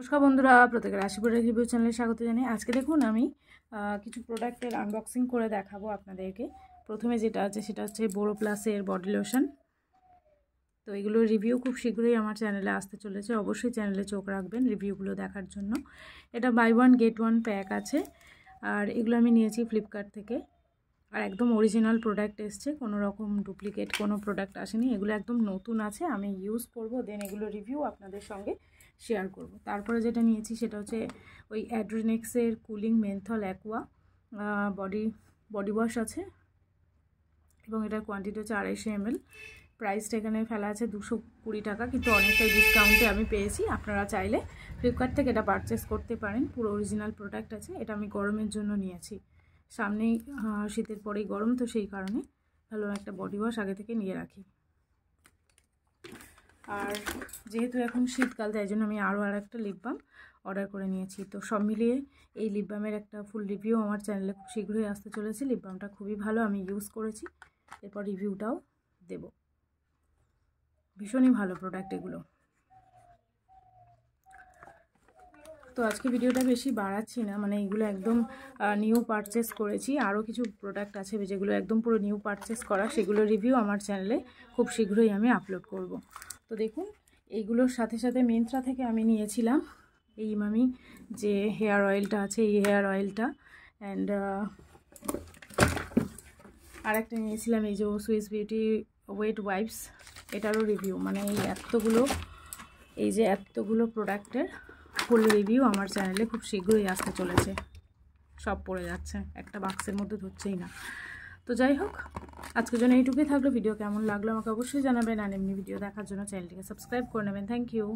নমস্কার বন্ধুরা, প্রত্যেকের আশীর্বাদ রিভিউ চ্যানেলে স্বাগত জানাই। আজকে দেখুন আমি কিছু প্রোডাক্টের আনবক্সিং করে দেখাবো আপনাদেরকে। প্রথমে যেটা আছে সেটা হচ্ছে বোরোপ্লাসের বডি লোশন। তো এগুলোর রিভিউ খুব শীঘ্রই আমার চ্যানেলে আসতে চলেছে, অবশ্যই চ্যানেলে চোখ রাখবেন রিভিউগুলো দেখার জন্য। এটা buy one get one pack আছে, আর এগুলো আমি নিয়েছি ফ্লিপকার্ট থেকে। আর একদম অরিজিনাল প্রোডাক্ট এসছে, কোনো রকম ডুপ্লিকেট কোনো প্রোডাক্ট আসেনি। এগুলো একদম নতুন আছে, আমি ইউজ করব, দেন এগুলো রিভিউ আপনাদের সঙ্গে শেয়ার করব। তারপরে যেটা নিয়েছি সেটা হচ্ছে ওই অ্যাড্রিনেক্সের cooling menthol aqua body wash আছে, এবং এটার কোয়ান্টিটি হচ্ছে 250 ml। প্রাইসটা এখানে ফেলা আছে 220 টাকা, কিন্তু অনেকটাই ডিসকাউন্টে আমি পেয়েছি। আপনারা চাইলে ফ্লিপকার্ট থেকে এটা পারচেস করতে পারেন, পুরো অরিজিনাল প্রোডাক্ট আছে। এটা আমি গরমের জন্য নিয়েছি, সামনেই শীতের পরেই গরম, তো সেই কারণে ভালো একটা বডি ওয়াশ আগে থেকে নিয়ে রাখি। আর যেহেতু এখন শীতকাল, তাই জন্য আমি আরও একটা লিপ বাম অর্ডার করে নিয়েছি। তো সব মিলিয়ে এই লিপ বামের একটা ফুল রিভিউ আমার চ্যানেলে খুব শীঘ্রই আসতে চলেছে। লিপ বামটা খুবই ভালো, আমি ইউজ করেছি, এরপর রিভিউটাও দেব। ভীষণই ভালো প্রোডাক্ট এগুলো। তো আজকে ভিডিওটা বেশি বাড়াচ্ছি না, মানে এগুলো একদম নিউ পারচেস করেছি। আরও কিছু প্রোডাক্ট আছে যেগুলো একদম পুরো নিউ পারচেস করা, সেগুলো রিভিউ আমার চ্যানেলে খুব শীঘ্রই আমি আপলোড করব। তো দেখুন, এইগুলোর সাথে সাথে মিন্ত্রা থেকে আমি নিয়েছিলাম এই ইমামি যে হেয়ার অয়েলটা আছে, এই হেয়ার অয়েলটা, অ্যান্ড আর একটা নিয়েছিলাম এই যে সুইস বিউটি ওয়েট ওয়াইপস, এটারও রিভিউ। মানে এই যে এতগুলো প্রোডাক্টের ফুল রিভিউ আমার চ্যানেলে খুব শীঘ্রই আসতে চলেছে। সব পড়ে যাচ্ছে, একটা বাক্সের মধ্যে ধরছেই না। তো যাই হোক, আজকের জন্য এইটুকুই থাকলো। ভিডিও কেমন লাগলো আমাকে অবশ্যই জানাবেন, আর এমনি ভিডিও দেখার জন্য চ্যানেলটিকে সাবস্ক্রাইব করে নেবেন। Thank you.